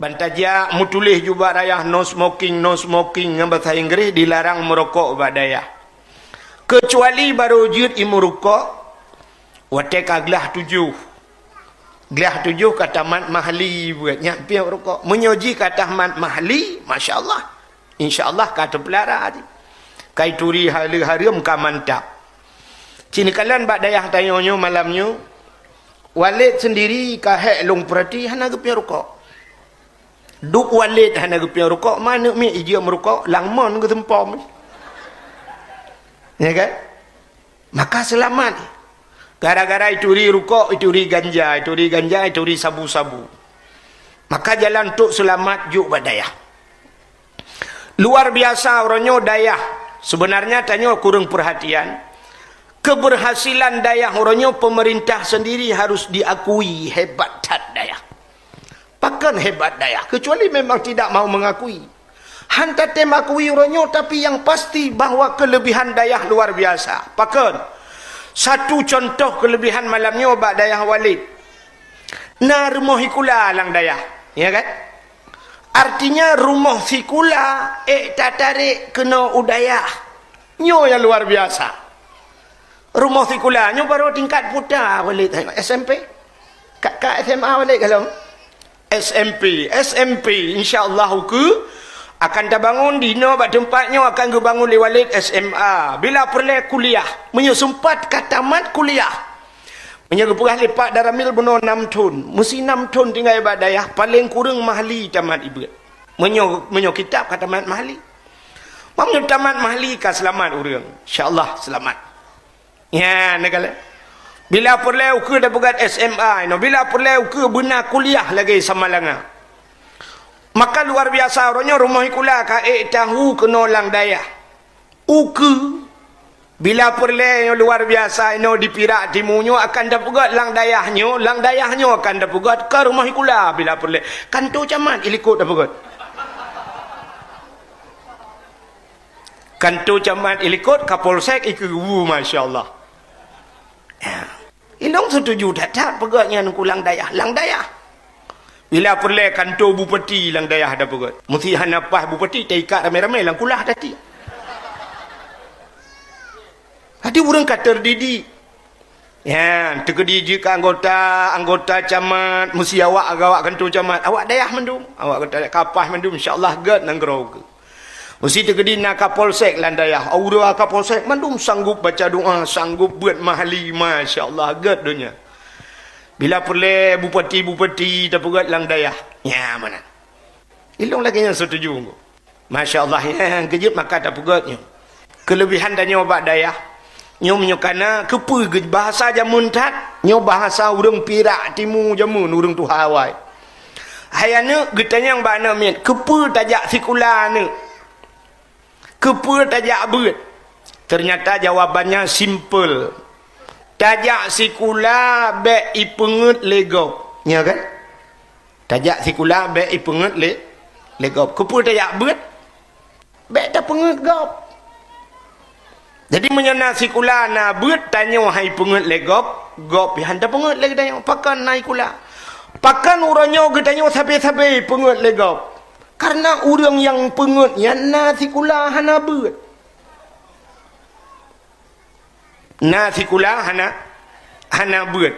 Bantaja mutulih juga dayah no smoking dengan bahasa Inggris, dilarang merokok bak dayah. Kecuali baru jud imu rokok, watek aglah 7. Gelah 7 kata mat mahli buatnya piak rokok. Menyoji kata mat mahli, masya-Allah. Insya-Allah kata pelara. Kai turi harum ka mantap. Cini kalan bak dayah tanyonyo malamnyo. Walid sendiri ka hek long perati hana gepiak rokok. Duk walid hana gepiak rokok, mana mi ijia merokok langmon ke tempom. Ya kan? Maka selamat. Gara-gara ituri rokok, ituri ganja, ituri sabu-sabu. Maka jalan untuk selamat juk badayah. Luar biasa orangnya dayah. Sebenarnya tanya kurang perhatian. Keberhasilan dayah orangnya pemerintah sendiri harus diakui hebat tat dayah. Pakan hebat dayah, kecuali memang tidak mau mengakui. Hantar tem akui orangnya, tapi yang pasti bahawa kelebihan dayah luar biasa. Pakan satu contoh kelebihan malamnya bak dayah Walid. Na rumah hikula lang dayah, ya kan? Artinya rumah hikula tak tarik kena udayah. Nyo yang luar biasa. Rumah hikula nyo baru tingkat putar Walid SMP. Kak SMA Walid kalau SMP insya-Allah ke akan terbangun dino bak tempatnya akan kebangun li Walid SMA. Bila perlu kuliah, menyesumpat katamat kuliah. Menyegepurah lipat daramil benar 6 tahun. Mesti 6 tahun tinggal ibadah dayah, paling kurang mahli tamat ibu. Menyo kitab katamat mahli. Mamnya tamat mahli ka selamat urang. Insya-Allah selamat. Ya, negala. Bila perlu ke dah buat SMA, bila perlu ke benar kuliah lagi sama langa. Maka luar biasa orangnya rumah ikula ka tahu kena lang dayah. Uke bila perle yang luar biasa dipirak timunyo akan dapat lang dayahnya akan dapat ke rumah ikula bila perle. Kanto camat ilikut dapat. Kanto camat ilikut kapolsek iku masya-Allah. Ya. Ilong setuju tak pegaknya ku lang dayah. Bila perle kantor bupati lang dayah ada pegat. Mesti hanapah bupati taikat ramai-ramai lang kulah tadi. Hati orang kata terdidik. Ya, terkedi ke anggota camat, mesti awak kantor camat. Awak dayah mendum, awak kata kapah mendum insya-Allah gad nang gerau. Mesti terkedi nak kapolsek lang dayah. Aura kapolsek mendum sanggup baca doa, sanggup buat mahli, masya-Allah gad dunia. Bila perlu bupati dapat lang dayah. Ya mana? Ilong lagi yang setuju. Masya-Allah yang kejut maka dapat. Kelebihan dan nyoba dayah. Nyo menyokana kepu bahasa jamun tat. Nyo bahasa urang pirak timu jamun urang tu Hawaii. Hayana getanya yang bana min. Kepu tajak sikula ne. Kepu tajak beut. Ternyata jawabannya simple. Tajak sikula be ipengut legop. Ya kan? Tajak sikula be ipengut legop. Kepu tajak beut. Be tak pengut gop. Jadi menyana sikula na beut tanya hai pengut legop. Gop yang tak pengut lagi tanya. Pakan naik kula. Pakan orangnya getanya sabe-sabe pengut legop. Karena orang yang pengut yang na sikula hana beut. Nasi kula hana buat.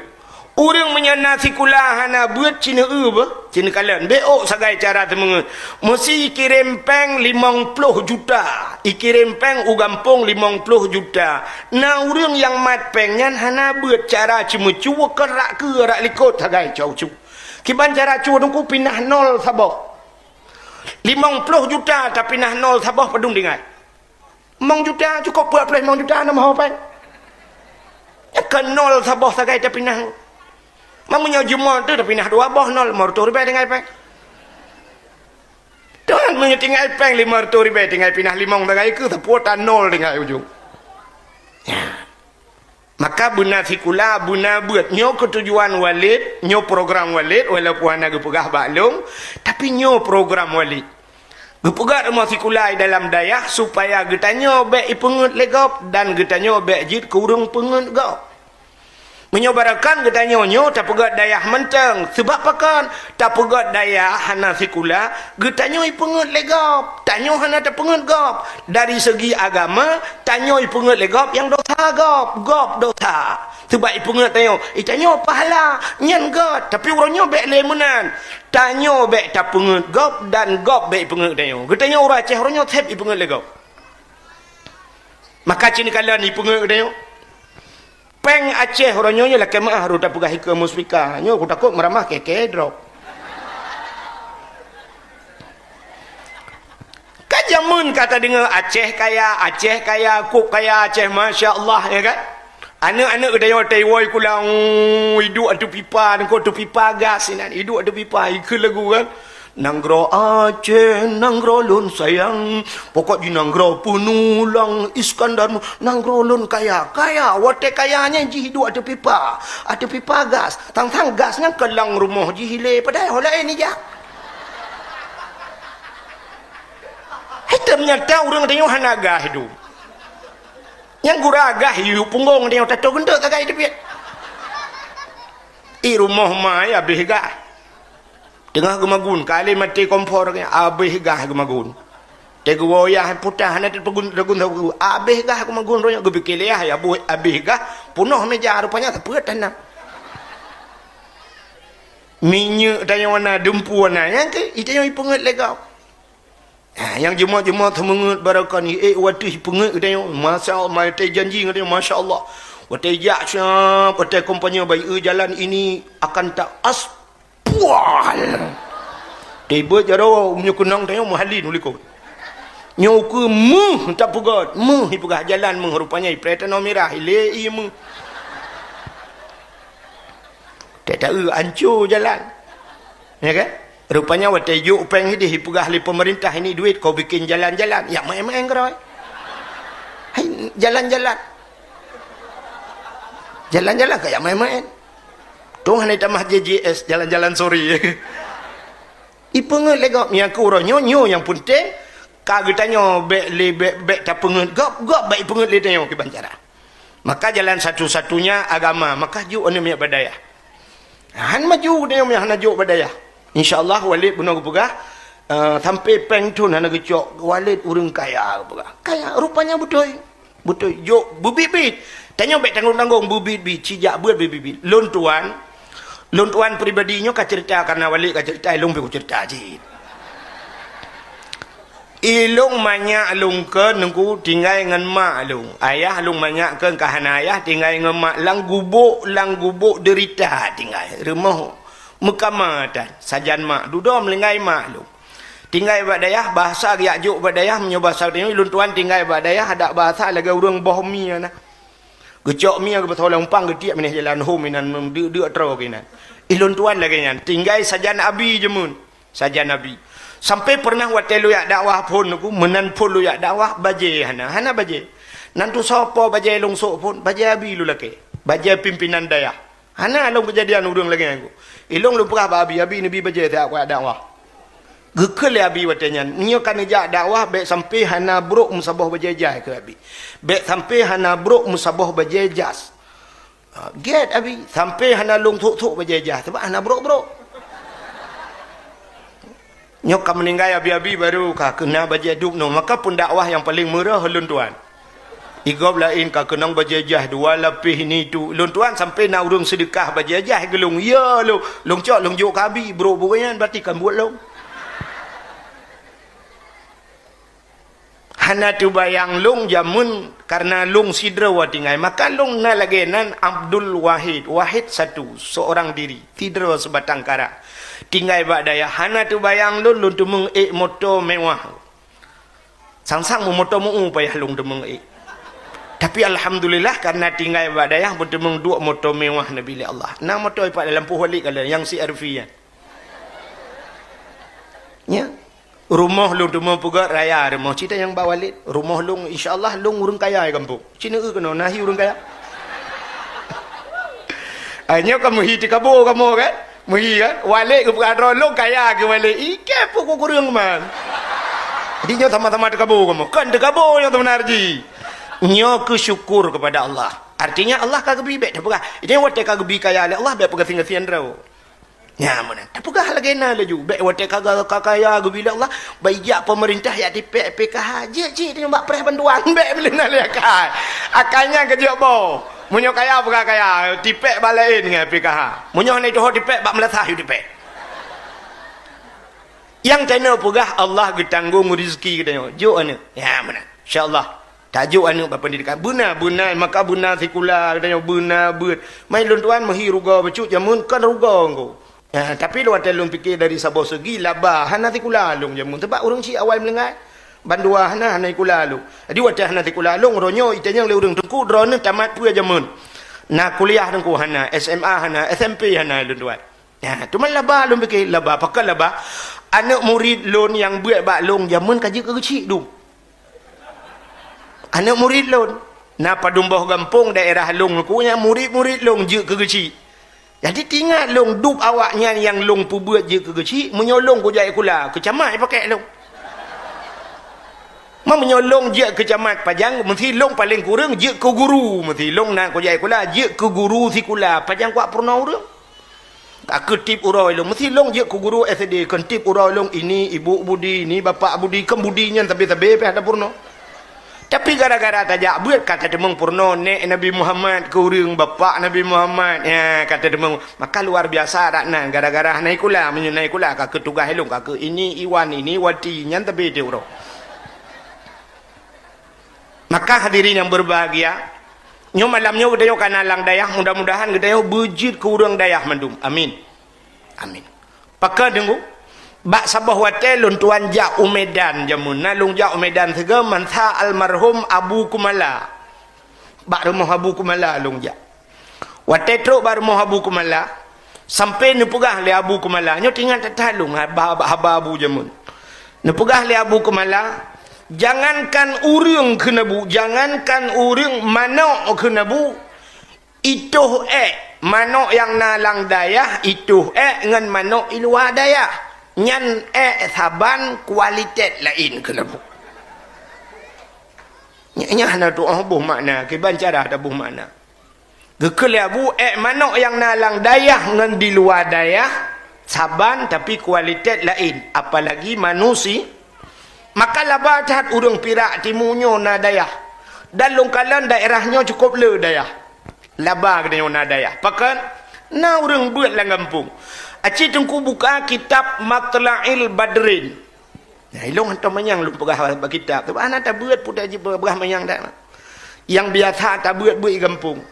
Orang punya nasi kula hana buat Cina apa? Cina kalian. Beok sagai cara temengen. Mesti kirim peng 50 juta. Ikirim peng ugampung 50 juta. Nah orang yang mat pengnya hana buat cara cuma cuba kerak likut sagai jauh-jauh. Kiban cara cuba tunggu pindah 0 sabah. 50 juta tapi pindah 0 sabah pedung dengar. 50 juta cukup buat 50 juta nama apa? Ke 0 sabah sagai tak pindah. Mamanya jumlah tu tak pindah 2 boh 0 500 ribu dengan peng. Tuan menyetinggal peng 500 ribu tinggal pindah 5 sagai ke sepuatan 0 dengan ujung. Ya. Maka buna sikula buna buat nyo ketujuan Walid, nyo program Walid walaupun ana gepegah baklung, tapi nyo program Walid. Gepegat rumah sikulai dalam dayah supaya getanya bek ipengut legop dan getanya bek jid kurung pengut gop. Menyobarakan kita nyonyo tak pegat dayah menteng. Sebab pakan tak pegat dayah hana sikula, kita nyoi pengut legap. Tak nyo hana tak pengut gap. Dari segi agama, tak nyoi pengut legap yang dosa gap. Gap dosa. Sebab ipungut tanyo, tanyo pahala nyan gat, tapi orangnya bek lemunan. Tanyo bek tak pengut gap dan gap bek pengut tanyo. Getanya orang Aceh orangnya tep ipungut legap. Maka cini kala ni pengut tanyo. Peng Aceh orangnya lah kemah ru tak pegah ke musbika. Nyo aku takut meramah keke drop. Kajamun kata dengar Aceh kaya, kuk kaya Aceh, masya-Allah, ya kan? Anak-anak kedai hotel woi kulang hidup atu pipa dan kau tu pipa gas ini hidup atu pipa ikut lagu kan. Nanggro Aceh, nanggro lun sayang, pokok di nanggro punulang Iskandar, nanggro lun kaya, wate kayanya ji hidup ada pipa gas, tang gasnya kelang rumah ji hile, padahal holai ni jak. Hitamnya tahu orang tengok hanaga hidup. Yang guragah hidup punggung tengok tato gendut kagak hidup ya. Rumah mai habis gah. Tengah gemagun kali mati kompor ke abih gah gemagun tegu wayah putah nanti pegun tahu abih gah gemagun ronya gue pikir ya abih gah punuh meja rupanya tepat tanah minyak tanya warna dempu warna yang ke itu yang pengut legau yang jemaah temengut barakan waktu pengut tanya masa mai janji tanya masya-Allah waktu jak siap waktu kompanya baik jalan ini akan tak pual tiba jaro menyekunang tanya mahalin uliko nyoku tak pegat pegah jalan rupanya pretano merah ile imu tak tahu hancur jalan ya kan rupanya waktu juk peng hidih pegah li pemerintah ini duit kau bikin jalan-jalan ya main-main gerai jalan-jalan kayak main-main Tuhan ni tamah JJS jalan-jalan sore. Ipengut legap yang kurangnya nyo yang penting kagetanya bek tak pengut gap baik pengut le tengok ke bancara. Maka jalan satu-satunya agama, maka juk ane miak badaya. Han maju dia yang hana juk badaya. Insya-Allah Walid benar pegah sampai peng tu hana gecok Walid urang kaya pegah. Kaya rupanya betul juk bubit-bit. Tanya bek tanggung-tanggung bubit-bit cijak buat bubit-bit. Lon tuan pribadinya ka cerita karena Walid ka cerita ilung ku cerita je. Ilung banyak lung ke nengku tinggal dengan mak lung. Ayah lung banyak ke kahana ayah tinggal dengan mak lang gubuk derita tinggal. Rumah mekamatan sajan mak duduk melengai mak lung. Tinggal badayah bahasa riak juk badayah menyoba bahasa ni lun tuan tinggal badayah ada bahasa lagi urang bohmi ana. Gecok mi aku betul umpang getiak menih jalan home minan dia tro kinan. Ilun tuan lagi nyan tinggal saja nabi jemun. Saja nabi. Sampai pernah waktu lu yak dakwah pun aku menan pun lu yak dakwah baje hana baje. Nantu sapa baje long sok pun baje abi lu laki. Baje pimpinan daya. Hana long kejadian urang lagi aku. Ilung lu perah abi nabi baje tak aku dakwah. Gekel abi watanya nyo kan jak dakwah baik sampai hana brok musabah bajajah ke abi baik sampai hana brok musabah bajajas get abi sampai hana long tuk bajajah sebab hana brok nyo kan meninggal abi baru ka kena bajaduk no maka pun dakwah yang paling murah lun tuan igob lain ka kenang bajajah dua lapis ni tu lun tuan sampai na urung sedekah bajajah gelung ya lu long cok long juk ka abi brok bukan berarti kan buat long hana tu bayang long jamun karena long sidra wa tinggal maka long na lagi nan Abdul Wahid satu seorang diri sidra sebatang kara tinggal badaya hana tu bayang long tu meng motor mewah sang motor mu payah long tu meng tapi alhamdulillah karena tinggal badaya betul meng dua motor mewah nabi Allah na motor ipat dalam puhalik kala yang CRV ya rumah lu tu mau pegat raya rumah cerita yang bawa Walid rumah lu insyaallah lu urang kaya di kampung cina kena nahi urang kaya hanya kamu hi tikabo kamu kan muhi kan Walid ke pegadro lu kaya ke Walid ike pokok kurang man jadi nyo sama-sama tikabo kamu kan tikabo yang benar ji nyo ke syukur kepada Allah Artinya Allah kagak bibek dah pegah. Ini wate kagak bi kaya Allah be pegah singa rau. Ya mana? Tak pegah lagi na laju. Be wate kagak kaya bila Allah bayar pemerintah ya dipek PKH. Je dia mbak preh bantuan be belina lekai. Akannya kerja bo. Munyo kaya pegah kaya dipek balain dengan PKH. Munyo ni doh dipek bak melatah yu dipek. Yang tanya pegah Allah getanggung rezeki katanya. Jo ana. Ya mana? Insya-Allah. Tajuk anu bapa pendidikan buna maka buna sekula katanya buna beut mai lun tuan mahi ruga becut jamun kan ruga engko tapi lu ada lun fikir dari sabo segi laba hana sekula lung jamun sebab urang si awal melengai bandua hana sekula lung jadi wadah hana sekula lung ronyo itanya le urang tengku drone tamat pua jamun na kuliah tengku hana SMA hana SMP hana lun tuan tu man laba lun fikir laba pakal laba anak murid lun yang buat bak lung jamun kaji kecil du anak murid lon na padumbah gampung daerah long punya murid-murid long je ke kecil jadi tinggal long dup awaknya yang long pu buat je ke kecil menyolong ko jai kula kecamat pakai long menyolong je kecamat pajang mesti long paling kurang je ke guru mesti long na ko jai kula je ke guru si kula pajang kuat purna urang tak ketip uroi long mesti long je ke guru SD kentip uroi long ini ibu budi ini bapak budi kemudinya tabe-tabe pe ada purna. Tapi gara-gara tajak buat kata demang purno nek Nabi Muhammad ke urang bapa Nabi Muhammad kata demang maka luar biasa rakna gara-gara naik kula menyunai kula ka ketugas helong ka ke ini Iwan ini Wati nyan tabe de uro. Maka hadirin yang berbahagia nyo malamnya gedayo kanalang dayah mudah-mudahan gedayo bejit ke urang dayah mandum amin amin paka dengu bak sabah wate lun tuan ja umedan jamun na lung ja umedan sega mantha almarhum Abu Kumala bak rumah Abu Kumala lung ja wate truk bar rumah Abu Kumala sampai ni pegah le Abu Kumala nyo tinggal tatalung haba Abu jamun ni pegah le Abu Kumala jangankan urang kenabu jangankan urang manok kenabu itu manok yang nalang dayah itu ngan manok iluah dayah nyan saban kualitas lain kenapa nya hana tu buh makna ke bancara ada buh makna gekelebu manok yang nalang dayah ngan di luar dayah saban tapi kualitas lain apalagi manusia maka labatat urang pirak timunyo na dayah dan longkalan daerahnya cukup le dayah laba katanya na dayah pakan na urang buat lang kampung aci tengku buka kitab Matla'il Badrin. Nah, ilong hantar manyang lu pegah kitab. Tapi anak tak buat pun tak pegah manyang tak. Yang biasa tak buat kampung.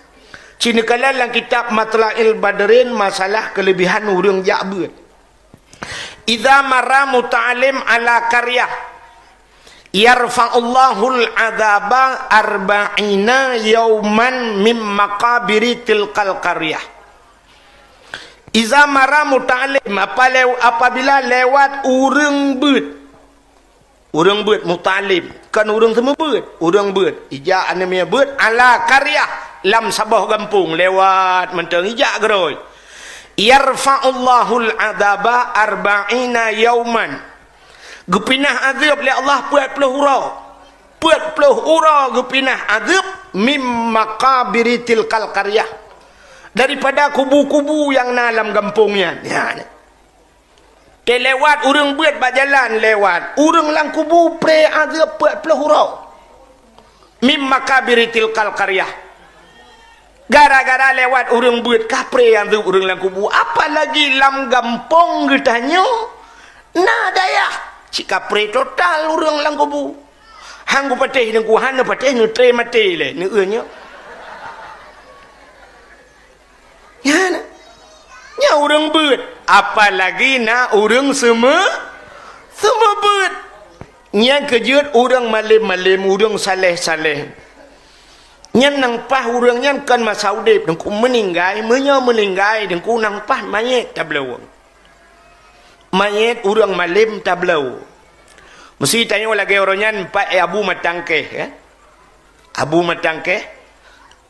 Cina kala dalam kitab Matla'il Badrin masalah kelebihan urang jak buat. Idza marra muta'alim ala qaryah yarfa'ullahul adzaba arba'ina yauman mim maqabiri tilqal qaryah. Iza mara muta'alim apabila lewat urang beut muta'alim kan urang semua beut urang beut ija anamia beut ala qaryah lam sabah kampung lewat menteng ija geroi yarfa'ullahul adzaba arba'ina yauman gepinah azab li Allah 40 ura gepinah azab mim maqabiri tilkal qaryah daripada kubu-kubu yang dalam kampungnya lewat urang buat berjalan lewat urang lang kubu pre azab 40 hurau mim makabiri tilkal qaryah gara-gara lewat urang buat kapre yang tu urang lang kubu apalagi lam kampung getanyo na dayah si kapre total urang lang kubu hang ku patih nang ku hana patih nu tre mati le nu eunyo nya urang beut apalagi na urang semua beut nya kejut urang malim urang saleh nya nang pah urang nya kan masa udip dengku meninggai meninggai dengku nang pah mayit tablau mayit urang malim tablau mesti tanya lagi orangnya pak Abu Matangkeh Abu Matangkeh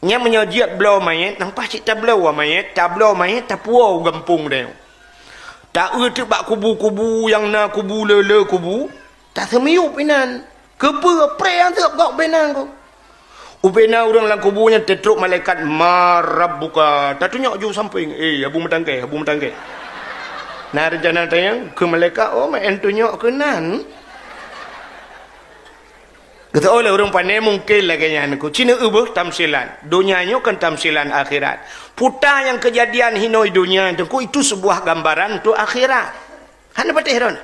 nya menyajiat belau mayat nang pasti tablau mayat tapuau gampung dia tak tu bak kubu-kubu yang na kubu lele kubu tak semiup inan kepe pre yang tu gak benan ko Ubena orang lang kubunya tetruk malaikat marabbuka. Tatunya ujung samping. Abu metangke. Nah rencana tayang ke malaikat, oh main tunjuk ke nan. Kata oleh orang pandai mungkin lagi yang aku. Cina ubah tamsilan. Dunianya kan tamsilan akhirat. Putar yang kejadian hinoi dunia itu sebuah gambaran untuk akhirat. Hana patih ron.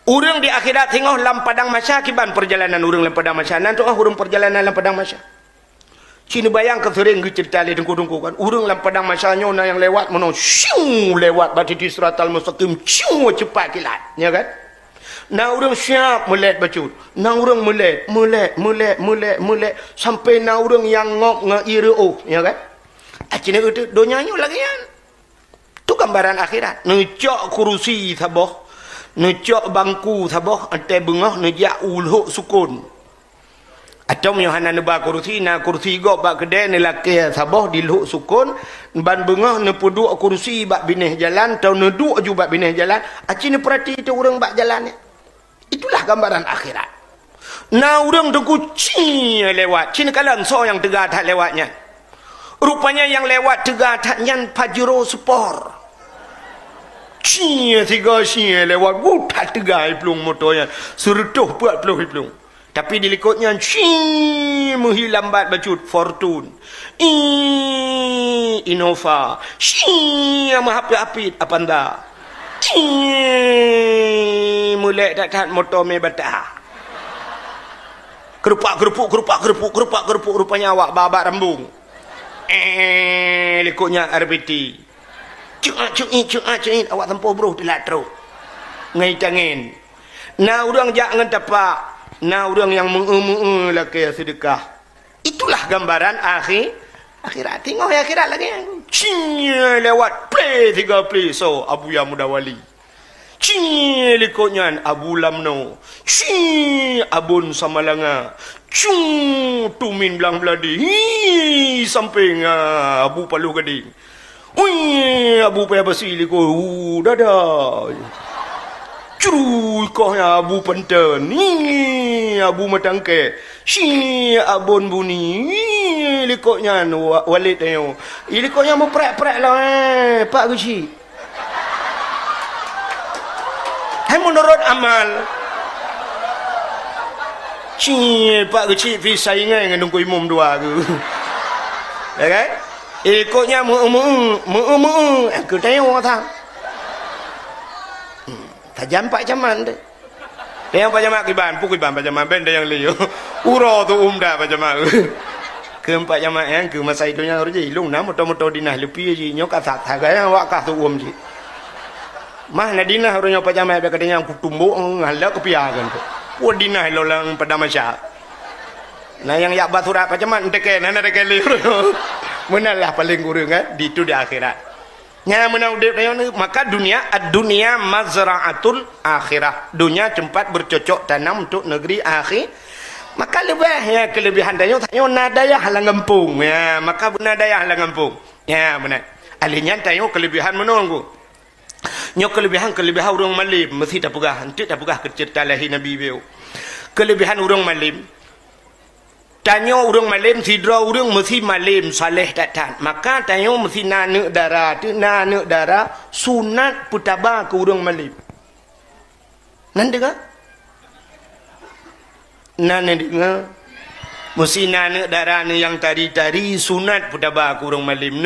Orang di akhirat tengok dalam padang masa kiban perjalanan orang dalam padang masa. Nanti orang perjalanan dalam padang masa. Cina bayang ke sering cerita le dengku-dengku kan. Orang dalam padang masanya yang lewat mana syung lewat batiti siratal mustaqim syung cepat kilat. Ya kan? Nah orang siap melek bacut. Nah orang melek sampai nah orang yang ngok ngairu, ya kan? Cina itu donyanya lagi kan. Itu gambaran akhirat. Necok kursi saboh, necok bangku saboh, ante bengah nejak ulhuk sukun. Atau Yohana neba kursi, na kursi go bak kedai ni laki saboh di lhuk sukun, ban bengah ne puduk kursi bak bineh jalan, tau ne duk ju bak bineh jalan. Cina perhati itu orang bak jalan ni. Itulah gambaran akhirat. Nah orang tengku cing lewat. Cina kalan so yang tegak tak lewatnya. Rupanya yang lewat tegak tak nyan Pajero Sport. Cing tiga cing lewat. Tak tegak pelung motornya. Seretuh buat pelung pelung. Tapi di likutnya cing menghilambat bacut Fortune. Innova. Cing mahapi-apit apa anda? Mulai tak tahan motor me batah. Kerupak rupanya awak babak rambung. Likutnya RBT. Cuit awak tempoh bro telat teruk. Ngai tangin. Nah orang jangan tapak. Nah orang yang laki sedekah. Itulah gambaran akhirat. Tengok akhirat lagi. Lewat play 3 play. So Abu Ya Muda Wali. Likutnya Abu Lamno. Abun Samalanga. Tumin Belang Beladi. Samping Abu Palu Gading. Abu Paya Basi liko. Dadah. Kohnya Abu Penten. Abu Matangke. Abun Buni. Likutnya Walid ayo. Likutnya mau prek-prek lah Pak Guci. Hai menurut amal. Pak Guci visa ingat dengan nunggu imam dua ke. Ya kan? Ikutnya aku tanya orang tak. Tajam Pak Jaman deh. Yang Pak Jaman kiban, pukiban Pak Jaman benda yang liu. Uro tu dah Pak Jaman. Keempat Jaman yang ke masa itu yang harus ilung nama motor-motor dinah lebih je nyok asat harganya awak kah tu je. Mah nadina harusnya Pak Jaman katanya aku tumbuk ngalah kepiakan tu. Wah dinah lolang pada masa. Nah yang yak basurat Pak Jaman teken nana teken liu. Menalah paling kurang kan di itu di akhirat. Nya menau maka dunia mazra'atul akhirah. Dunia tempat bercocok tanam untuk negeri akhir. Maka lebih kelebihan daya nadaya halang kampung. Ya, maka nadaya halang kampung. Ya, benar. Alihnya tayo kelebihan menunggu. Nyo kelebihan orang malim mesti tak pegah. Nanti tak pegah cerita lahi Nabi beliau. Kelebihan orang malim. Tanya orang malim sidra orang mesti malim saleh tak tan. Maka tanya mesti nanek darah tu nanek darah sunat putaba ke orang malim. Nanti kan? Nanek dengar. Mesti nanek darah ni yang tari-tari sunat putaba ke orang malim.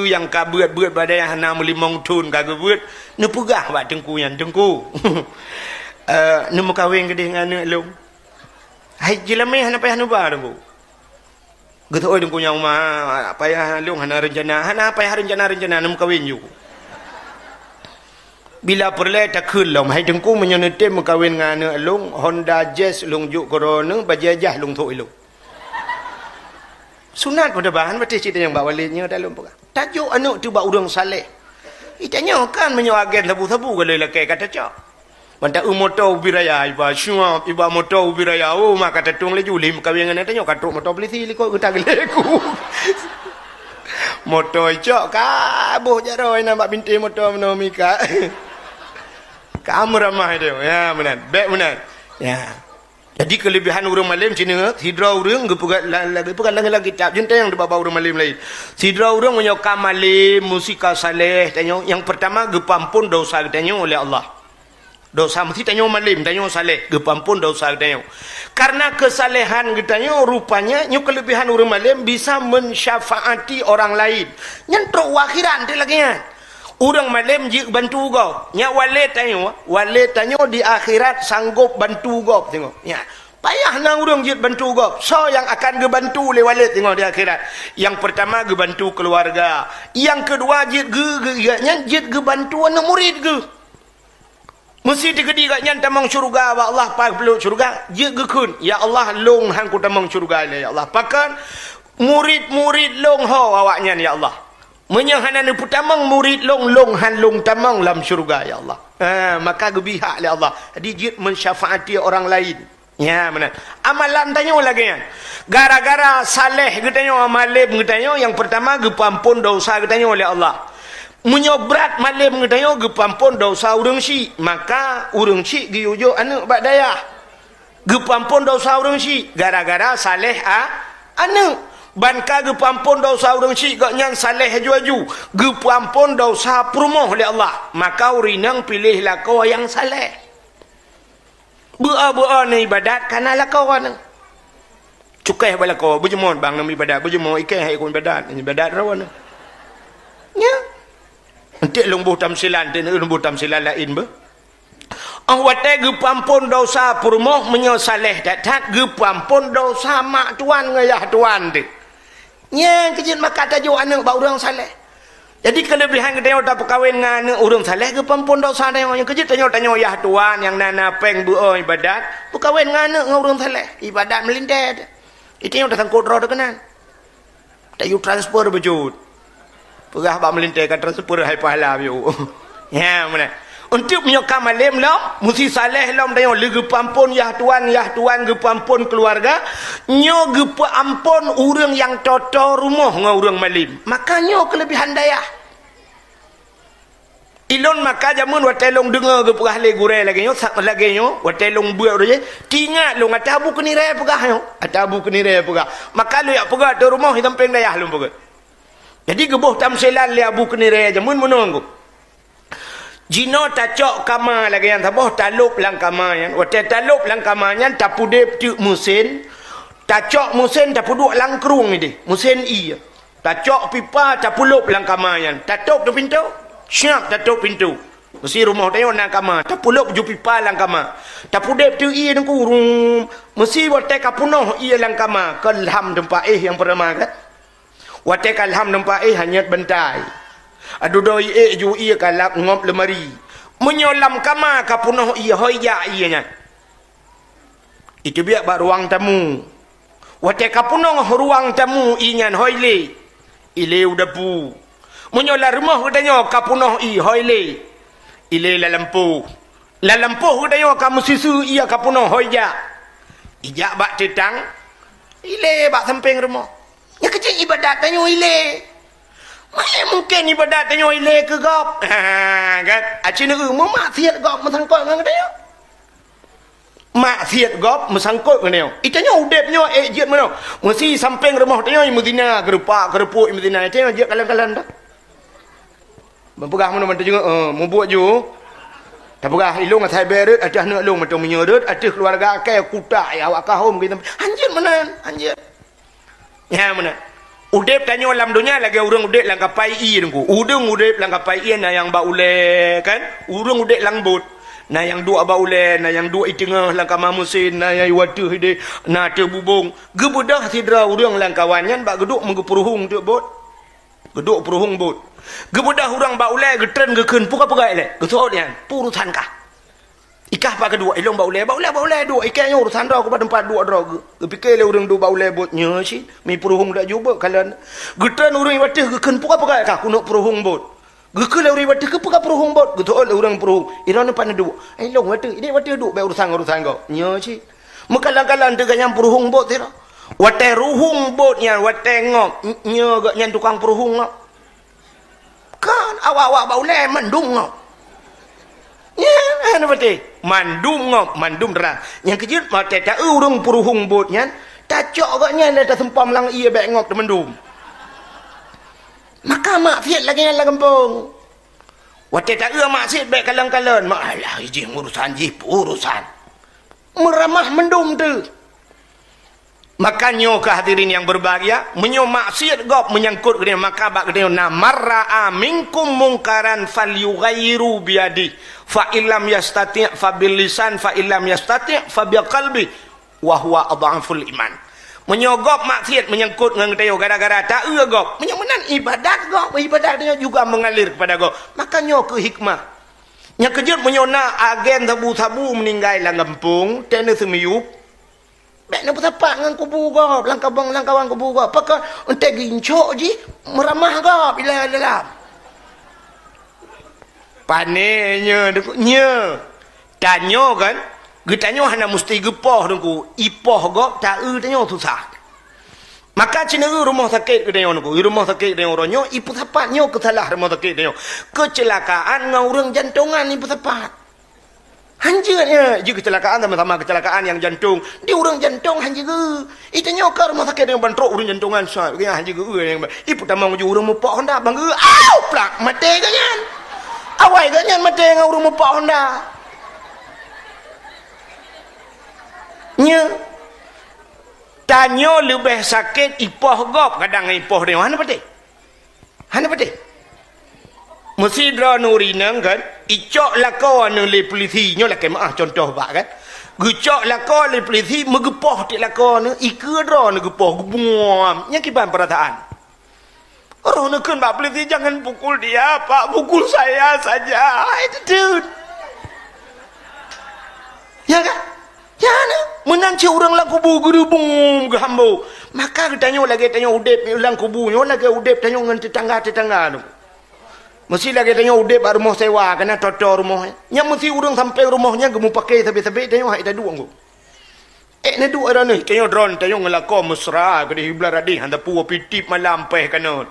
Yang kabuat-buat badai hana melimong tun kagak buat. Ne pegah buat tengku yang tengku. Ne mau kahwin ke dengan anak lu. Hai jelame hana payah nuba dengku. Gitu oi dengku nya umah payah lu hana rencana hana payah rencana nem kawin ju. Bila perle tak keul hai dengku menyonete mekawin dengan anak lu Honda Jazz lung juk corona bajajah lung thoi lu. Sunat pada bahan berarti cerita yang bawa walidnya dalam pegah. Tajuk anak tu bak urang saleh. Itanya kan menyo agen sabu-sabu kalau lelaki kata cak. Manta motor ubiraya iba syuap iba motor ubiraya maka tatung le julim kawin ngene tanyo katuk motor polisi liko utagleku. Motor cok kabuh jaroi nampak binti motor menomika. Kamu ramah dia. Ya benar. Baik benar. Ya. Jadi kelebihan orang malim Cina, hidra orang gepegat lagi kitab jentai yang dibaba orang malim lain. Hidra orang menyokam malim, musika saleh, tanya yang pertama gepampun dosa tanya oleh Allah. Dosa mesti tanya malim, tanya saleh, gepampun dosa tanya. Karena kesalehan tanya rupanya nyu kelebihan orang malim bisa mensyafaati orang lain. Nyentrok akhiran tu lagi nya. Orang malim jik bantu kau. Nya wale tanya di akhirat sanggup bantu kau tengok. Ya. Payah nang orang jik bantu kau. So yang akan gebantu le wale tengok di akhirat. Yang pertama gebantu keluarga. Yang kedua jik gebantu anak murid ge. Mesti digedi kat nyan tamang syurga wa Allah pak peluk syurga je gekun ya Allah long hang ku tamang syurga ya Allah pakan murid-murid long ho awaknya ya Allah menyahanan putamang murid long han long tamang lam syurga ya Allah maka gebihak ya Allah jadi je mensyafaati orang lain ya mana amalan tanya lagi ya gara-gara saleh getanya amalim getanya yang pertama gepampun dosa getanya oleh Allah menyobrat malim ngetanya gepampun dosa urang si maka urang si giujo anu bak daya gepampun dosa urang si gara-gara saleh anu banka gepampun dosa urang si gak nyan saleh haju-haju gepampun dosa perumoh oleh Allah maka urinang pilihlah kau yang saleh bua-bua ni ibadat kanalah kau nang cukai bala kau berjemon bang nama ibadat berjemon ikai hai kau ibadat rawan nya nanti lumbuh tamsilan dan lumbuh tamsilan lain ber. Awate gepampun dosa purmoh menyosaleh datat gepampun dosa mak tuan ngayah tuan de. Nya kejin maka tajuk anak ba urang saleh. Jadi kelebihan kita udah perkahwin dengan urang saleh gepampun dosa dia yang kejin tanya yah tuan yang nana peng buo ibadat perkahwin dengan urang saleh ibadat melindet. Itu yang datang kodro dekenan. Tayu transfer bejut. Pegah bak melintai kat transfer hai pahala biu. Ya mana. Untuk menyokam malim lam, mesti saleh lam tanya lege pampun yah tuan gepampun keluarga, nyo gepampun urang yang toto rumah ngau urang malim. Makanya kelebihan daya. Ilon maka jamun watelong dengar gepegah le gure lagi nyo watelong buat je tingat long atabu kenire pegah nyo atabu kenire pegah maka lu yak pegah tu rumah hitam peng daya lu pegah. Jadi gebuh tamsilan li abu kenire jamun menunggu. Jino tacok kama lagi yang taboh talup lang kama yang. Wate talup lang kama yang tapudep tu musin. Tacok musin tapuduk lang kerung ni. Musin i. Tacok pipa tapulup lang kama yang. Tatuk tu pintu. Syak tatuk pintu. Mesti rumah tengok lang kama. Tapulup ju pipa lang kama. Tapudep tu i nang kurung. Mesti wate kapunoh i lang kama. Kelham tempat yang pertama kan. Wate kalham nampak hanyat bentai. Adu doi ju ia kalak ngop lemari. Menyolam kama kapunoh ia hoya ianya. Itu biak bak ruang tamu. Wate kapunoh ruang tamu inyan hoile. Ile udapu. Menyola rumah katanya kapunoh i hoile. Ile la lampu. La lampu katanya kamu sisu ia kapunoh hoya. Ijak bak tetang. Ile bak samping rumah. Ya kecil ibadat tanya ile. Mana mungkin ibadat tanya ile ke gop? Kan? Acina mau maksiat gop mesangkut dengan dia. Maksiat gop mesangkut dengan dia. Itanya udepnya ejit mana? Mesti samping rumah tanya Medina kerupuk Medina. Tanya je kalan-kalan dah. Berpegah mana mana juga membuat ju. Tak pegah ilung atai beret atas nak long macam menyeret atas keluarga akai kutak ya awak kahum kita. Anjir mana? Anjir. Ya mana? Udep tanya alam dunia lagi urang udep lang kapai i dengku. Udang udep lang kapai i na yang ba ule kan? Urang udep lang bot. Na yang dua ba ule, na yang dua i tengah lang kama musin, na yang watu hide, na terbubung. Gebudah sidra urang lang kawanyan ba geduk menggepuruhung tu bot. Geduk peruhung bot. Gebudah urang ba ule getren gekeun puka-puka ele. Gesot yan, purusan kah? Ikah pak kedua ilong ba ule dua ikanya urusan dah aku pada tempat dua dah fikir le urang dua ba ule bot nya si mi peruhung dak juba kalan getan urang watih gekeun puka-puka kah kuno peruhung bot gekeun le urang watih ke puka peruhung bot getol urang peruhung irana pan dua ilong watih ini watih dua ba urusan kau nya si mekalang-kalang teu ganyang peruhung bot tira watih ruhung bot nya watih ngok nya gak nyan tukang peruhung ngok kan awak-awak ba ule mendung ngok Ya, ana pati. Mandum ngop, mandum derang. Yang kejut mate ta urung puruhung bot nyan. Tacok agaknya dah sempam lang ia baik ngop te mendum. Maka maksiat lagi dalam kampung. Wate ta maksiat baik kalang-kalan. Mak alah iji urusan urusan. Meramah mendum tu. Makanya kehadirin yang berbahagia, menyo maksiat gop menyangkut ke dia, maka bak ke dia namarra minkum mungkaran falyughayyiru biadi fa illam yastati' fa bil lisan fa illam yastati' fa bi qalbi wa huwa adhaful iman. Menyogop maksiat menyangkut dengan dia gara-gara tak gop. Menyemenan ibadat gop, ibadat dia juga mengalir kepada gop. Makanya ke hikmah. Yang kejut menyona agen tabu-tabu meninggal dalam kampung, tena semiyup. Baik nak bertapak dengan kubu gop, langkawang kubu gop. Apakah entek gincok je meramah gop bila dalam. Panenya nya. Tanya kan, getanya hana mesti gepoh dengku. Ipoh gop tak tanya susah. Maka cina rumah sakit ke dia nunggu. Rumah sakit dia orangnya ipu sapatnya kesalah rumah sakit dia. Kecelakaan dengan orang jantungan ipu sapat. Hanjurnya juga kecelakaan sama-sama kecelakaan yang jantung. Dia orang jantung hanjur ke. Itu nyokar rumah sakit yang bantrok orang jantungan. Begini hanjur ke. Ibu tamang uji orang mupak Honda. Bangga. Au! Plak! Mati kanyan. Awai kanyan mati dengan orang mupak Honda. Nya. Tanya lebih sakit ipoh gop. Kadang ipoh dia. Mana pati? Mana pati? Mesti dra nurinang kan, icok lako anu le polisi nyo lakai maaf contoh bak kan. Gucok lako le polisi megepoh ti lako nu ike dra nu gepoh gubuam. Nya kiban perasaan. Orang nak kan bak polisi jangan pukul dia, Pak, pukul saya saja. Itu dude. Ya kan? Ya na, menanci orang lang kubu gerubung gehambo. Maka tanya lagi tanya udep lang kubu nyo lagi udep tanya ngan tetangga-tetangga tu. Mesti lagi tanya udep baru rumah sewa kena toto rumahnya. Yang mesti urang sampai rumahnya gemu pakai sabi-sabi tanya hak ida dua nggo. Ne dua ada ni tanya drone tanya ngelako mesra ke di hiblar adi handa puwa pitip malam peh kana.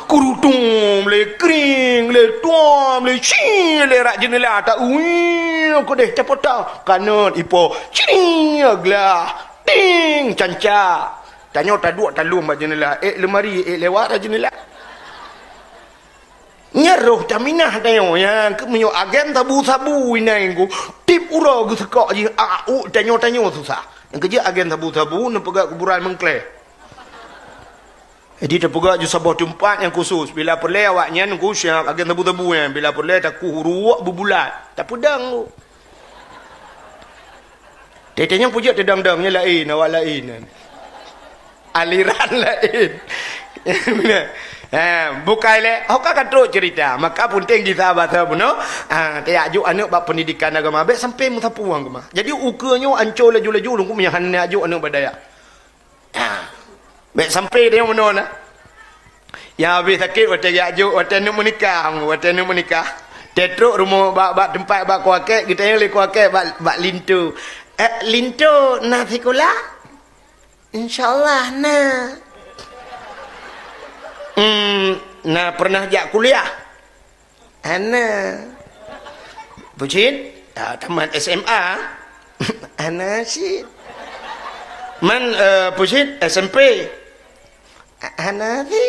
Kurutung le kring le tuam le chi le rak jenela tak ui ko deh capota kana ipo cing agla ting canca. Tanya tak dua talum ba jenela lemari lewat jenela. Nyaruh taminah tayo yang kemenyo agen tabu-tabu inai ko tip ura ku sekak je tanyo susah. Yang kerja agen tabu-tabu nak pegak kuburan mengkle. Jadi dia pegak je sabah tempat yang khusus bila perle awaknya nunggu siap agen tabu-tabu yang bila perle tak kuruak berbulat tak pedang tu. Tetenya pujuk tedang-dangnya lain awak lain. Aliran lain. Bukai le, hok kan terus cerita. Maka penting kita baca puno. Dia ajuk anak bab pendidikan agama baik sampai mutapu agama. Jadi ukanya ancol laju-laju lungku menyahan ajuk anak badaya. Baik sampai dia mana nak. Yang habis sakit waktu dia ajuk waktu nak menikah. Tetruk rumah bab tempat bab kuakek kita yang le kuakek bab lintu. Lintu nak sekolah? Insyaallah nak. Nah pernah jak kuliah? Ana. Bucin? Tamat SMA. Ana sih. Man bucin SMP. Ana sih.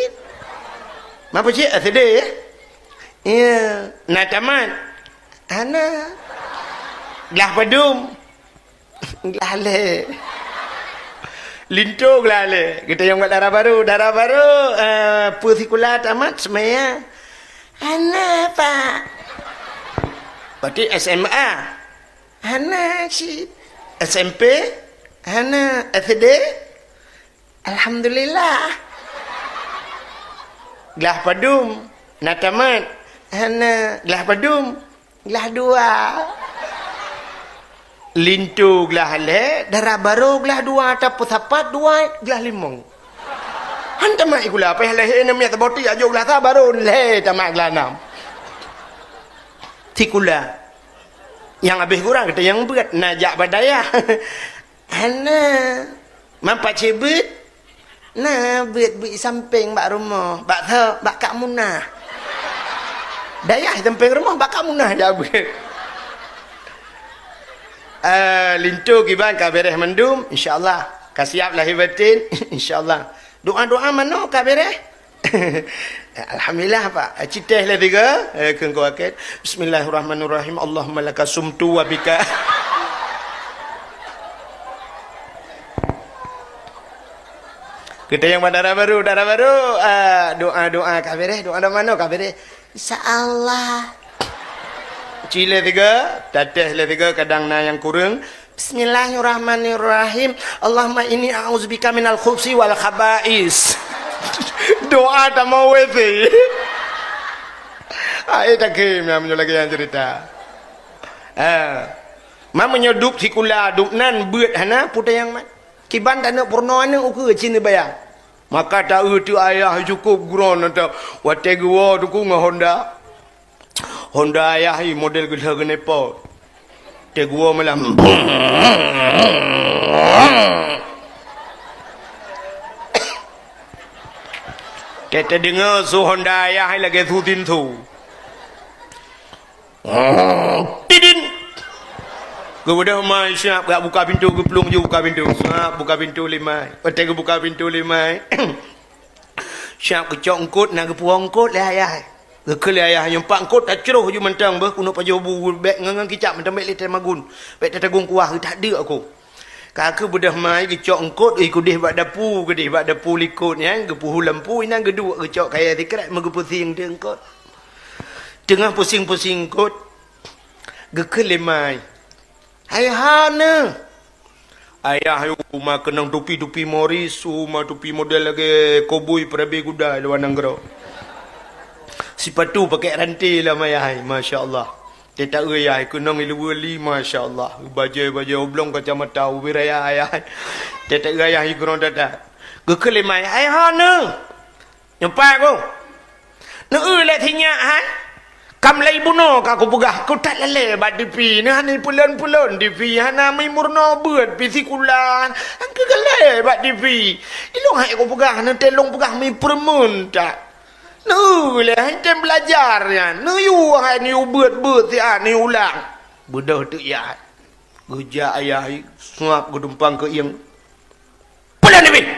Ma bucin SD ya? Iya. Nah tamat. Ana. Gelah padum. Gelah le. Lintu gelale. Kita yang buat darah baru. Pusikulah tamat semaya. Ana pak. Berarti SMA. Ana si. SMP. Ana SD. Alhamdulillah. Gelah padum. Nak tamat. Ana gelah padum. Gelah dua. Lintu gelah le, darah baru gelah dua, tapu sapat dua, gelah limong. Hantar mak ikula, apa yang leh enam yang terboti aja gelah tak baru le, tamak gelah enam. Tikula, yang habis kurang kita yang berat najak badaya. Ana, mampak cebut, nah berat samping bak rumah, bak kak munah. Daya samping rumah bak kak munah dah berat. Lintu kiban ka beres mendum insyaallah. Kasiap lahir batin insyaallah. Doa-doa mana ka beres? Alhamdulillah Pak. Citeh lah tiga. Kengko akid. Bismillahirrahmanirrahim. Allahumma laka sumtu wa bika. Kita yang darah baru. Doa-doa ka beres. Doa mana ka beres? InsyaAllah. Cile tiga, tateh le tiga, kadang na yang kurang. Bismillahirrahmanirrahim. Allahumma inni a'udzubika minal khubsi wal khaba'is. Doa tak mau wete. Ai tak kim yang lagi yang cerita. Mamanya duk sikula duk nan beut hana puta yang mat. Kiban tak nak purno ana uku cina bayar. Maka tak tu ayah cukup gron atau wate gua tu ku Honda. Honda ayah hi model gila genepo. Te gua malam. Kita dengar su Honda ayah hi lagi tu tin tu. Tidin. Gua dah mai siap gak buka pintu ke pelung je buka pintu. Siap buka pintu lima. Wate ke buka pintu lima. Siap ke cok ngkut nak ke puang ngkut le ayah. Gekele ayah yang pak kot tak ceroh je mentang bah kuno pajo bu bek ngangang kicap mentang bek litai magun bek tatagung kuah tak ada aku kakak budah mai kecok engkot ikut bak dapu gedih bak dapu likut ya gepuhu lampu inang geduk kecok kaya tikrat megepusing de engkot tengah pusing-pusing kot gekele mai ayahana ayah ayu ma kenang tupi-tupi Morris ma tupi model lagi koboi perabi kuda lawan nanggro. Sepatu pakai rantai lah mayai, masya-Allah. Tetak ayah kunang ilu wali, masya-Allah. Baju oblong kacamata wiraya ayah. Tetak ayah ikron tata. Gekele mai ayah ne. Nyampai aku. Ne le thinya hai. Kam lai buno ka aku pegah. Ku tak lele bad dipi. Ne hani pulon-pulon dipi. Hana mai murno beut pi sikulan. Angke gele bad dipi. Ilung hai aku pegah ne telong pegah mai permun tak. Nulah hanya belajar ya. Nuyu hai ni beut si ni ulang. Budak tu ya. Geja ayah suap gedumpang ke yang. Pulang ni.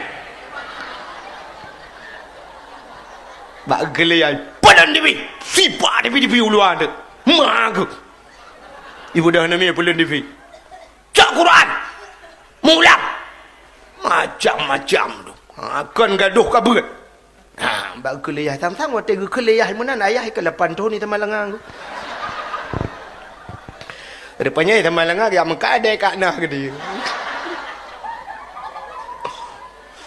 Bak gele ai. Pulang ni. Sipa ni di ulu ada. Mak. Ibu dah nama pulang ni. Cak Quran. Mulang. Macam-macam tu. Akan gaduh kabut. Mbak kuliah tam-tam waktu kuliah mana ayah ke 8 tahun ni tamalangang. Rupanya tamalangang dia mengkadai kat nah ke dia.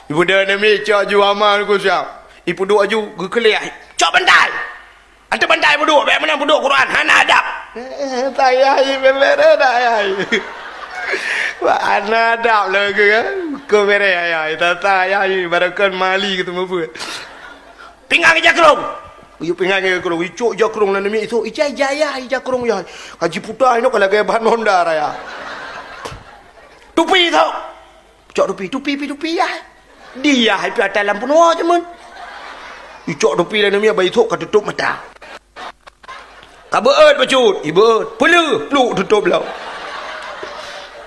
Ibu dah nami cak ju amal ku siap. Ibu duk aju kuliah. Cak bandai. Anta bandai buduk, baik mana buduk Quran, hana adab. Tayah bebere dah ayah. Wah hana adab lagi kan. Ko bere ayah, tata ayah barakan mali ketemu apa. Pinggang jakrong. Uyu pinggang jakrong. Icuk jakrong lah nami itu. Ijai jaya jakrong ya. Haji putar ini kalau gaya bahan Honda raya. Tupi tau. Cok tupi ya. Dia happy atas lampu noa je mun. Icuk tupi lah nami abai tok tutup mata. Kabeut bacut. Ibeut. Peluk tutup lah.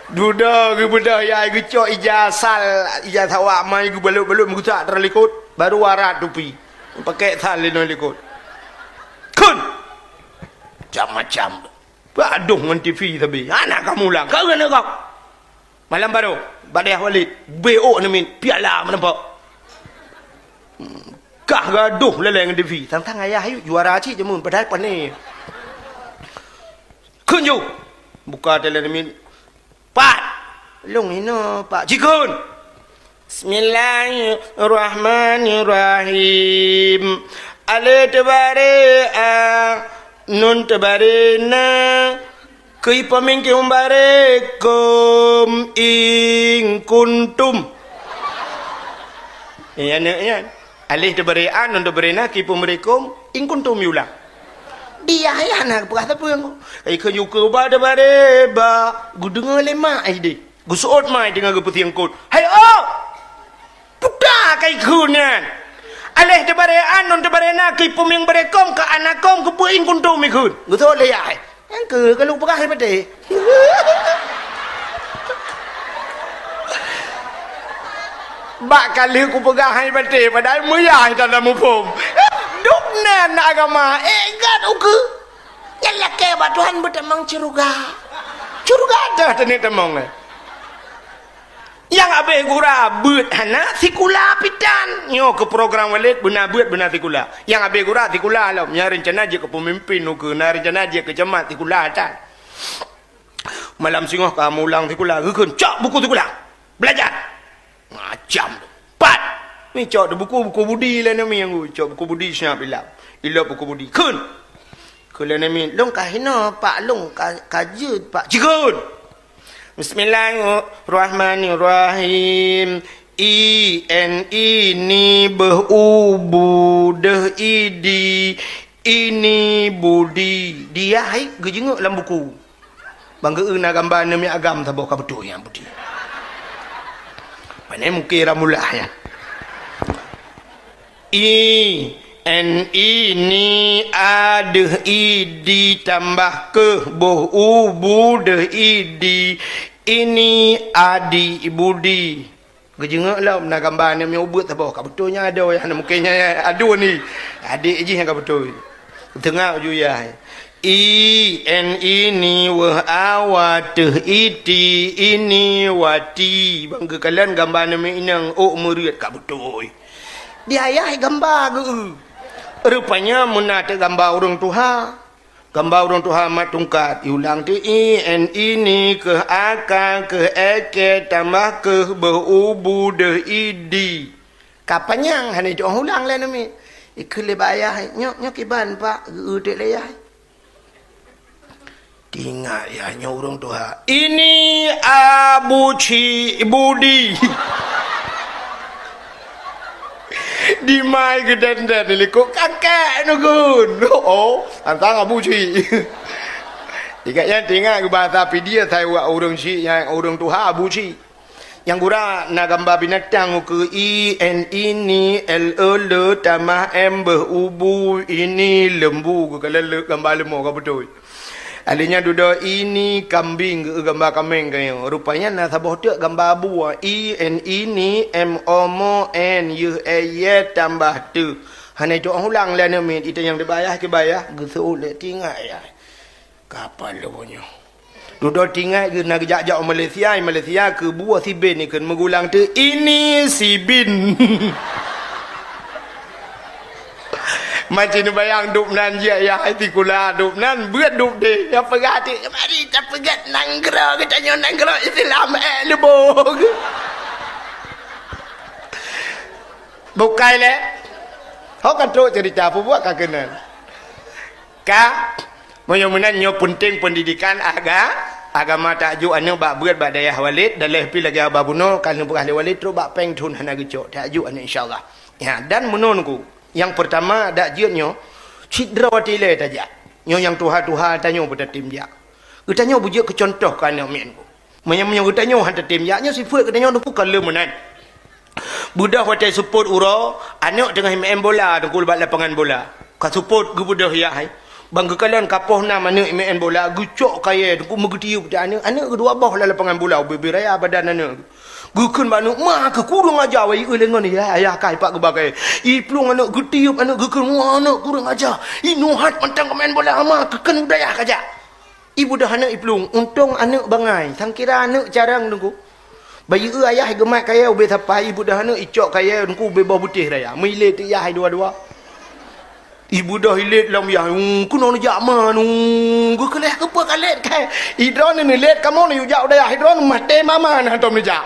Duda ke budak ya gecok ijazah awak mai ke balut-balut mengutak terlikut baru warat tupi. Pakai tali nak ikut. Kun. Macam-macam. Aduh dengan TV tapi. Anak kamu lah. Kau kena kau. Malam baru. Badai Walid. BO ni min. Piala menampak. Kah gaduh lelai dengan TV. Tang-tang ayah yuk. Juara cik je mun. Padahal panik. Kun yuk. Buka tele ni min. Pat. Long ini Pak. Cikun. Bismillahirrahmanirrahim. Alif tabare nun tabare na kui pamingke umbare kum ing kuntum. Ya alif tabare nun tabare na kui pamrekum ing kuntum yulang. Dia ya nak berkata apa yang ai kayu ke tabare ba gudung lema ai de. Gusot mai dengan geputiang kot. Hai Putar kai kunan. Aleh tebarean non tebarena ki puming berekom ke anakom ke puing kuntum ikun. Betul le ai. Yang ke kalau perah pade. bak kali ku pegang hai bate padahal muyah dalam mupum. Duk nan agama engat uke. Yalah ke Tuhan bertemang curuga. Curuga dah tani temong. Yang abe gura beut hana sikula pitan. Nyo ke program walid benar beut benar sikula. Yang abe gura sikula lah. Nya rencana je ke pemimpin uke, na rencana je ke jemaat sikula tan. Malam singoh kamu ulang sikula, gekeun cak buku sikula. Belajar. Macam tu. Pat. Ni cak buku budi lah nami yang cak buku budi siap ilap. Ilap buku budi. Kun. Kula nami long kahina pak long kajut pak cikun. Bismillahirrahmanirrahim. Ini berubu deh idi ini budi dia hai gejenguk dalam buku. Bangga na gambar nami agam tabo ka betul yang budi. Panai mungkin ramulah ya. Ini ada idi tambah ke ubu deh idi ini adi budi. Gejengak lah nak gambar ni ubut tak ka betulnya ada yang mungkinnya adu ni. Adik je yang ka betul. Tengah ju ya. Ini wah awat iti ini wati bangga kalian gambar ni inang murid ka betul. Dia ayah gambar ke. Rupanya menata gambar orang Tuhan. Gambar orang Tuhan mat tungkat. Ulang tu ini ke akal ke eke tambah ke berubu de idi. Kapan yang hanya jauh ulang lah nami. Ikut ayah. Nyok iban pak. Udah ayah. Tinggal ya orang Tuhan. Ini Abu Ci Budi. Di mai ke dan ni kok kakek nugun. Oh, antang Abu Ci. Dikatnya tinggal ke bahasa dia saya buat orang Ci yang orang Tuhan Abu Ci. Yang gura nak gambar binatang ke ini l tambah m berubu ini lembu ke kalau gambar lembu ke betul. Alinya duduk ini kambing ke gambar kambing kayo. Rupanya na sabah tu gambar abu. Ini mo n u e y tambah tu. Hanya itu ulang lah nama itu yang dibayar ke bayar. Gesul tinggal ya. Kapan lepunya? Duduk tinggal ke nak jak Malaysia ke buah si bin ni kan mengulang tu ini si bin. Macam ni bayang dup nan je ya hati kula dup nan buat dup deh ya pegati mari tak pegat nanggro kita nyo nanggro Islam lebog bukai le hok kan tu cerita buat ka kenan ka moyo-moyo nyo penting pendidikan agama tajuk anu bak berat bak dayah walid dan lebih lagi ababuno kalau bukan walid terus bak peng tun hana gecok tajuk anu insyaallah ya dan menonku. Yang pertama dak jiatnyo cidra watile tajak. Nyo yang tuha-tuha tanyo pada tim dia. Getanyo bujak ke contoh kan amin. Menyamnya getanyo hantar tim dia nyo sifat getanyo tu bukan lemenan. Budak hotel support uro, anak tengah main bola tu kul bak lapangan bola. Ka support gu budak ya hai. Bangga kalian kapoh nama anak main bola gucok kaya tu megetiu pada anak kedua abah la lapangan bola beraya badan anak. Gukun manu mah ke kurang aja wei lengan ni ayah kai pak gebagai iplung anak getiup anak gukun anak kurang aja inuhat mentang main bola mah keken daya kaja ibu dah anak iplung untung anak bangai sangkira anak jarang nunggu bayi ayah gemat kaya ube sapai ibu dah anak icok kaya nunggu ube bawah putih raya milet ya dua-dua ibu dah hilet lam ya kuno ni jama nunggu keleh ke apa kalet kai hidron ni let kamu ni ujak dah hidron mate mama nah tom ni jak.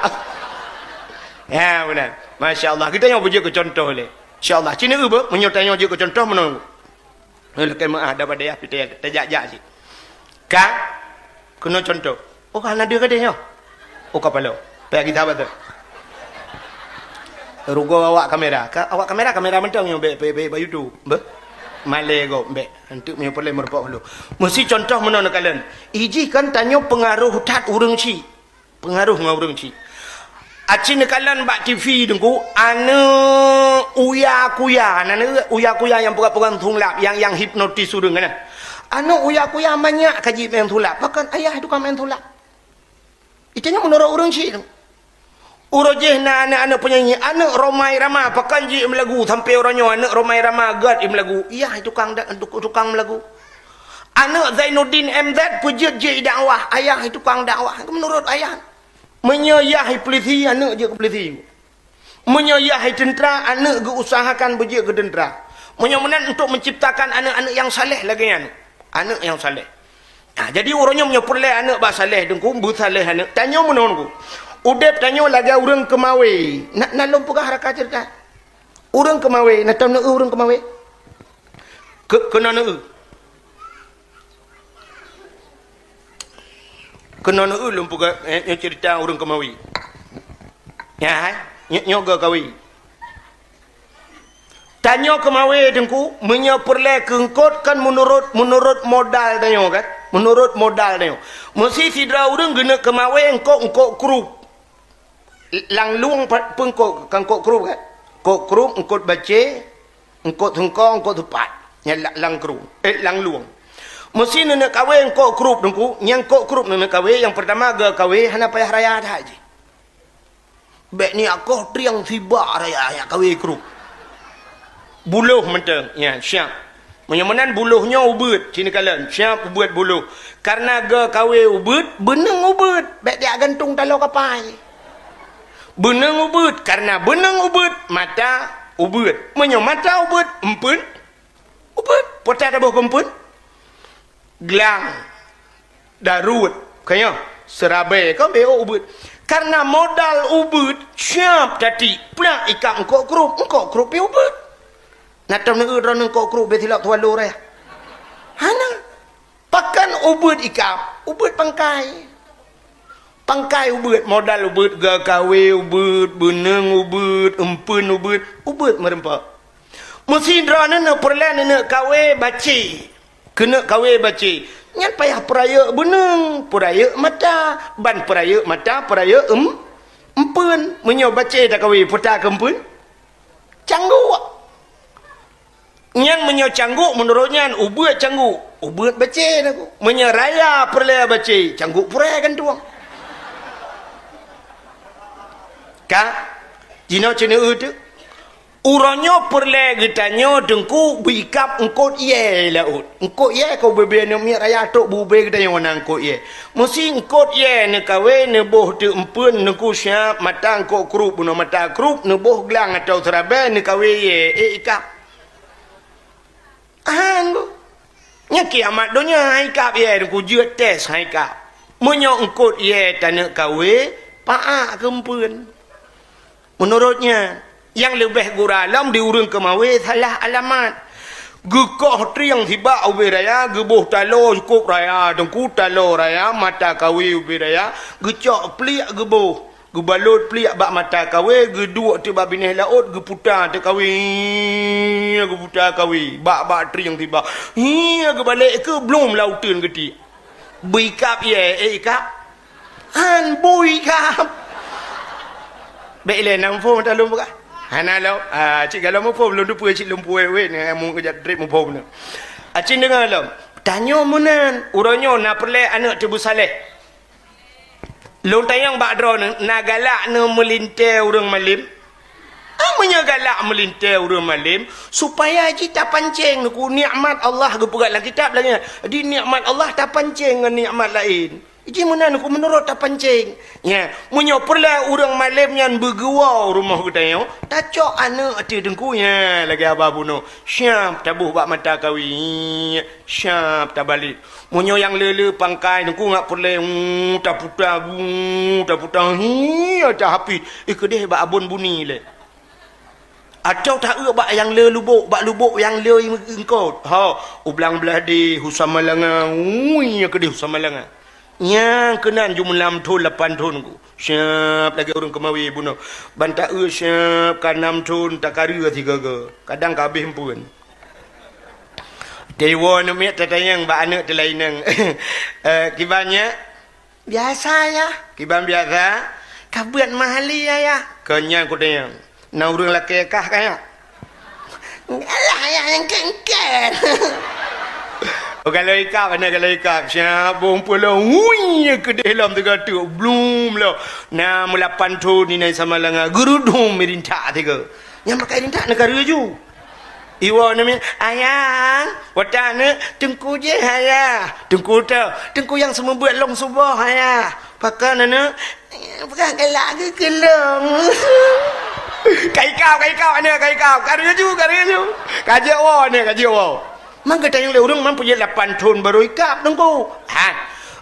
Ya benar. Masya-Allah. Kita yang puji ke contoh le. Insya-Allah. Cina uba menyertanya je ke contoh menunggu. Lekai maaf dapat dia kita terjak-jak si. Ka kena contoh. Oh kan ada katanya. Oh kapalo. Pagi kita apa tu? Rugo awak kamera. Awak kamera mentang yang be YouTube. Be. Malay go be. Untuk punya boleh merupak dulu. Mesti contoh menona kalian. Iji kan tanya pengaruh tat urang ci. Pengaruh ngurang ci. Acin kalian bak TV dengku anu uya-kuya yang pegang tulap yang hipnotis urang kan anu uya-kuya banyak kaji main tulap bahkan ayah itu kan main tulap itunya menurut orang sih Urojeh na anak-anak penyanyi, anak Romai Rama pakan je melagu sampai orangnya anak Romai Rama gad melagu. Iya itu tukang melagu. Anak Zainuddin MZ pujud je dakwah, ayah itu tukang dakwah. Menurut ayah menyayahi polisi anak je ke polisi. Menyayahi tentera anak ge usahakan beje ke tentera. Menyamenan untuk menciptakan anak-anak yang saleh lagi anak. Anak yang saleh. Nah, jadi orangnya punya perle anak ba saleh dengku bu saleh anak. Tanya menonku. Udep tanya lagi orang kemawe. Nak lumpukah haraka cerita. Orang kemawe, nak tahu nak orang kemawe? Kena nak. Kena nak lumpukah cerita orang kemawe. Ya, nyoga kawi. Tanya kemawe dengku, menyeperle kengkot kan menurut modal tanya kan? Menurut modal tanya. Mesti sidra orang gena kemawe engkau krup. Lang luang pun kok krup kan? Kok krup engkau baca, engkau tengkau, engkau tepat. Yang lang krup, lang luang. Mesti nak kawe engkau krup dengku, yang kok krup nak kawe yang pertama ga kawe hana payah raya dah je. Bek ni aku triang tiba raya kawe krup. Buluh mentang, ya siap. Menyamanan buluhnya ubud, sini kalian siap ubud buluh. Karena ga kawe ubud, benang ubud. Bek dia gantung talau kapai. Benang ubud, karena benang ubud, mata ubud. Menyam mata ubud, empun. Ubud, potah dah bawah empun. Gelang, darut, kaya serabai, kau beo ubud. Karena modal ubud, siap tadi. Pelak ikat engkau krup pi ubud. Nak tahu nak uran engkau krup betilak tuan loreh. Hana, pakan ubud ikat, ubud pangkai. Pangkai ubud, modal ubud, gakawe ubud, benang ubud, empun ubud merempak. Mesti drana nak perlahan nak kawe baca. Kena kawe baca. Nyan payah peraya benang, peraya mata, ban peraya mata, peraya empun. Menyo baca tak kawe putar kempun. Cangguk. Nyan menyo cangguk menurutnya ubud cangguk. Ubud baca aku. Menyo raya perlahan baca, cangguk peraya kan tuang. Kak, jina cina tu, uranyo perle gitanyo dengku bikap engkau ye laut, engkau ye kau bebe ni mi raya tok bube gitanyo wana engkau ye, mesti engkau ye ne kawe ne boh tu empun neku siap mata engkau krup buno mata krup ne boh gelang atau terabe ne kawe ye ikap, anggo, nya kiamat donya ikap ye dengku jut tes ikap, menyo engkau ye tanah kawe paak kempun. Menurutnya, yang lebih guralam diurung kemawe salah alamat. Gekoh triang tiba ubi raya, geboh talo cukup raya, dengku talo raya, mata kawe ubi raya, gecok peliak geboh, gebalut peliak bak mata kawe, geduk tiba binih laut, geputar te kawe, geputar kawe, bak triang tiba. Hiya gebalik ke belum lautan geti. Bikap ye, ikap. Han bui kap. Baiklah nang phone tak lum buka. Hana lo, cik kalau mau phone belum dupu cik lumpu we ni mu kejap drip mu phone. Cik dengar lo. Tanya munan, uranyo na perle anak tebu saleh. Long tayang bak dro na galak na melintai urang malim. Amanya galak melintai urang malim supaya kita pancing ku nikmat Allah ge pegat dalam kitab lagi. Di nikmat Allah tak pancing dengan nikmat lain. Iji mana aku menurut tak pancing. Ya, munyo perla urang malam yang bergewau rumah kita yo. Tacok anak ati dengkunya lagi apa buno. Syap tabuh bak mata kawi. Syap tak balik. Munyo yang lele pangkai dengku ngak perla tak putar hi tak hapi. Ikedeh bak abun buni le. Atau tak bak yang le lubuk yang le engkau. Ha, ublang belah di husamalanga. Ui kedeh husamalanga. Yang kenan jumlah tu 8 ton ku. Siap lagi orang kemawi bunuh. Bantak siap kan 6 ton tak karya 3 ke. Kadang kabeh pun. Dewa ni mek tatayang ba anak telainang. Kibannya biasa ya. Kiban biasa. Kabuat mahali ya. Kenyang ku tayang. Na urang laki kah kaya. Alah yang kengken. Kalau ikat mana kalau ikat siapa pula hui ke dalam tengah tu belum lah na mula pantun ni nai sama langa gerudung merintah tiga yang pakai rintah negara ju iwa namanya ayang watana tengku je haya tengku yang semua buat long subah haya pakai nana pakai gelak ke kelong kai kau ana kai kau karya ju kaje wa ni kaje wa mangga tayang le urang mampu je 8 tahun baru ikap dengku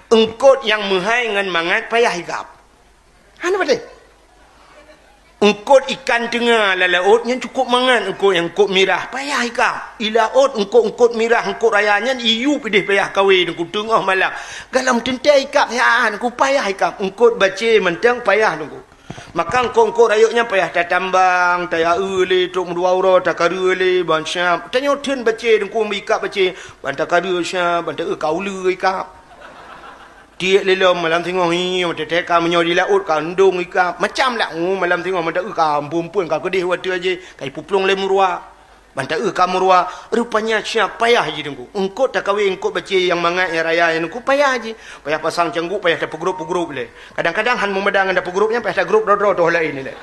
engkot yang muhai ngan mangat payah ikap apa dia engkot ikan tengah lalaut yang cukup mangan engkot yang engkot mirah payah ikap ilaut engkot mirah engkot rayanya iu pedih payah kahwin engkot tengah malam galam tentai ikap yaan engkot payah ikap engkot baca mentang payah dengku maka engkau rayuknya payah tak tambang tak le tok dua uro tak le bansyam tanya ten baca engkau mikap baca bantak kada syam bantak kaula ikap dia lelom malam tengok ni macam teka menyori laut kandung ikap macam lah malam tengok bantak kampung kau kedih waktu aja kai puplong le murua bantak kamurwa rupanya syam payah je engkau tak kahwin engkau baca yang mangat yang raya yang engkau payah je payah pasang canggup payah tak grup le kadang-kadang han memedang ada grupnya payah tak grup dodro toh lain ni le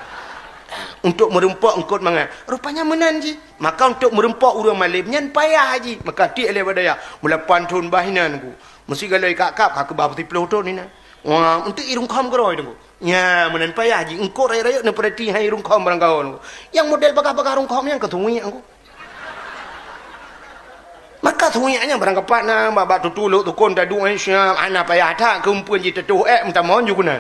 untuk merempak engkau mangat rupanya menan je maka untuk merempak urang malimnya payah je maka ti le badaya mula pantun bahinan ku mesti galai kak ke bab 30 tahun ni na wah untuk irung kham geroi dengku nya menan payah je engkau raya-raya ne perhati hai irung kham barang kau yang model bakar-bakar irung kham yang ketungui aku maka thuianya barang kapat na baba tutuluk tukun tadu syam ana payah tak kempuan ji tetuh minta mohon juga na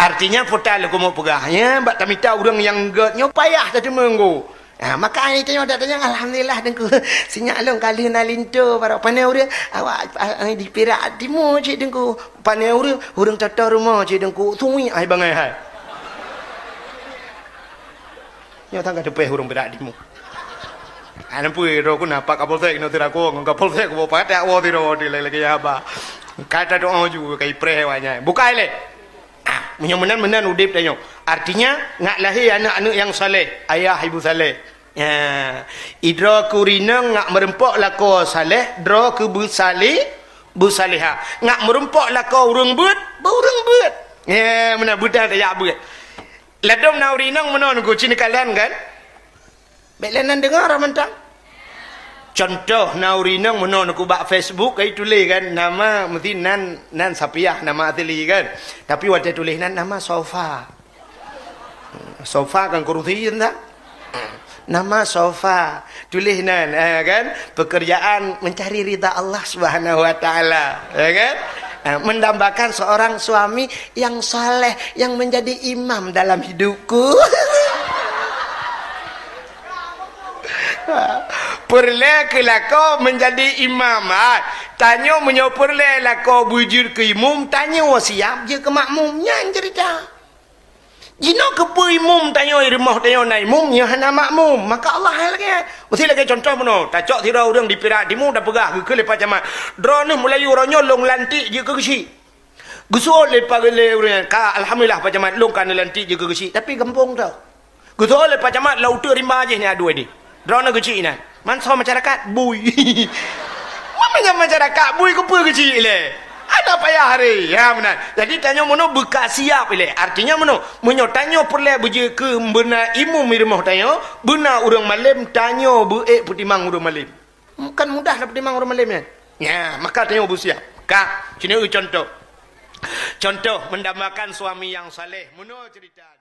artinya putal aku mau pegahnya bak tamita urang yang getnya payah tadi menggo maka ini tanya alhamdulillah dengku sinyak long kali nalinto para panai urang awak di Perak Timur cik dengku panai urang tata rumah cik dengku thui ai bangai hai nyo tangga depe urang Perak Timur nampu ro ku napak kapolsek no tiraku kapolsek ko patak wo tiro di lagi apa kata doa juga kai pre wanya bukai le menan udip tanyo artinya ngak lahir anak-anak yang saleh ayah ibu saleh idra kurina ngak merempok lako saleh dra ke bu saleha ngak merempok lako urang beut mana budak tak beut ladom naurinang menon ku cini kalian kan belanan dengar mentang contoh naurinang menon aku bak Facebook kai tulis kan nama mesti nan sapiah nama atli kan tapi waktu tulis nama sofa kan kuruti tak nama sofa tulis kan pekerjaan mencari ridha Allah Subhanahu wa taala kan mendambakan seorang suami yang saleh yang menjadi imam dalam hidupku perle ke lako menjadi imam tanya menyo perle lako bujur ke imam tanya wasiap je ke makmumnya cerita jino ke imam tanya rumah tanya na imam nya hana makmum maka Allah lagi mesti lagi contoh meno tacok tira urang di Perak Timur dah pegah ke lepas jamat drone mulai uronyo long lantik je ke kesi gusul lepas le urang ka alhamdulillah pak jamat long kan lantik je ke kesi tapi kampung tau gusul lepas jamat lautu rimba je ni adu ni drone kecil ni manso masyarakat bui mana masyarakat bui ke apa kecil le ada payah hari ya benar jadi tanya mana bekas siap le artinya mana menyo tanya perle beje ke benar imam rumah tanya benar urang malim tanya beek putimang urang malim kan mudah lah putimang urang malim ya maka tanya bu siap kak sini contoh mendambakan suami yang saleh mana cerita